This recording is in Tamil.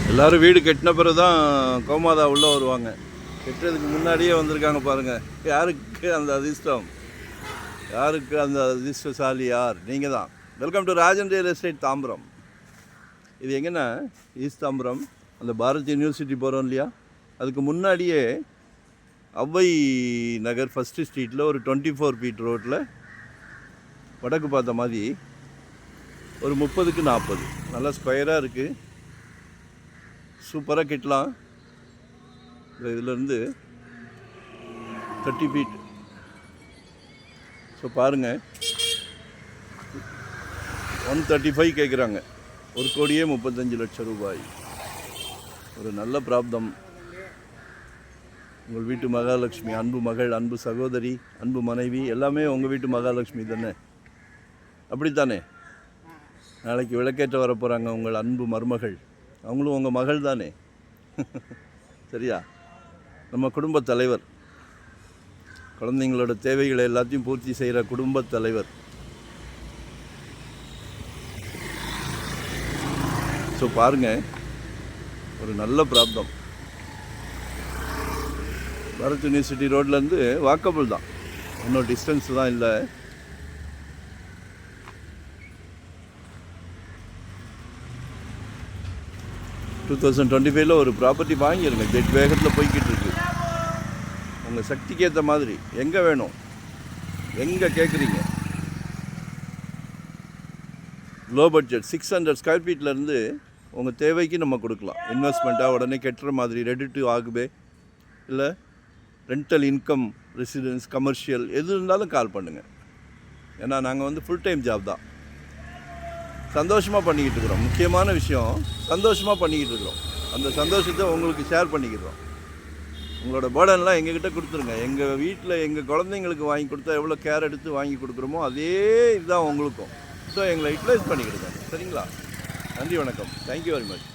எல்லோரும் வீடு கட்டின பிறகு தான் கோமாதா உள்ளே வருவாங்க. கட்டுறதுக்கு முன்னாடியே வந்திருக்காங்க பாருங்கள். யாருக்கு அந்த அதிர்ஷ்டம்? யாருக்கு அந்த அதிர்ஷ்டசாலி யார்? நீங்கள் தான். Welcome to Rajan real estate Tambaram. இது எங்கன்னா ஈஸ்ட் தாம்பரம், அந்த பாரத் யூனிவர்சிட்டி போகிறோம் இல்லையா, அதுக்கு முன்னாடியே அவ்வை நகர் ஃபஸ்ட்டு ஸ்ட்ரீட்டில் ஒரு 24 ஃபீட் ரோட்டில் வடக்கு பார்த்த மாதிரி ஒரு 30க்கு 40 நல்லா ஸ்கொயராக இருக்குது. சூப்பராக கட்டலாம். இதிலேருந்து 30 ஃபீட். ஸோ பாருங்கள், 135 கேட்குறாங்க. 1,35,00,000 ரூபாய். ஒரு நல்ல பிராப்தம். உங்கள் வீட்டு மகாலட்சுமி, அன்பு மகள், அன்பு சகோதரி, அன்பு மனைவி, எல்லாமே உங்கள் வீட்டு மகாலட்சுமி தானே? அப்படித்தானே? நாளைக்கு விளக்கேற்ற வர போகிறாங்க உங்கள் அன்பு மருமகள், அவங்களும் உங்கள் மகள் தானே? சரியா? நம்ம குடும்பத் தலைவர், குழந்தைங்களோட தேவைகளை எல்லாத்தையும் பூர்த்தி செய்கிற குடும்பத் தலைவர். ஸோ பாருங்கள், ஒரு நல்ல பிராப்தம். பாரத் யூனிவர்சிட்டி ரோட்லேருந்து வாக்கபிள் தான், இன்னும் டிஸ்டன்ஸ் தான் இல்லை. டூ 2025 ஒரு ப்ராப்பர்ட்டி வாங்கிடுங்க. ஜெட் வேகத்தில் போய்கிட்டு இருக்கு. உங்கள் சக்திக்கு ஏற்ற மாதிரி எங்கே வேணும், எங்கே கேட்குறீங்க. லோ பட்ஜெட் 600 ஸ்கொயர் ஃபீட்லேருந்து உங்கள் தேவைக்கு நம்ம கொடுக்கலாம். இன்வெஸ்ட்மெண்ட்டாக உடனே கட்டுற மாதிரி, ரெடி டு ஆகுபே, இல்லை ரெண்டல் இன்கம், ரெசிடென்ஸ், கமர்ஷியல், எது இருந்தாலும் கால் பண்ணுங்கள். ஏன்னா நாங்கள் ஃபுல் டைம் ஜாப் தான். சந்தோஷமாக பண்ணிக்கிட்டு இருக்கிறோம். முக்கியமான விஷயம், சந்தோஷமாக பண்ணிக்கிட்டு இருக்கிறோம். அந்த சந்தோஷத்தை உங்களுக்கு ஷேர் பண்ணிக்கிறோம். உங்களோட பேர்டன்லாம் எங்ககிட்ட கொடுத்துருங்க. எங்கள் வீட்டில் எங்கள் குழந்தைங்களுக்கு வாங்கி கொடுத்தா எவ்வளோ கேர் எடுத்து வாங்கி கொடுக்குறோமோ அதே இதுதான் உங்களுக்கும். ஸோ எங்களை யூட்டிலைஸ் பண்ணிக்கிடுங்க. சரிங்களா? நன்றி, வணக்கம். Thank you very much.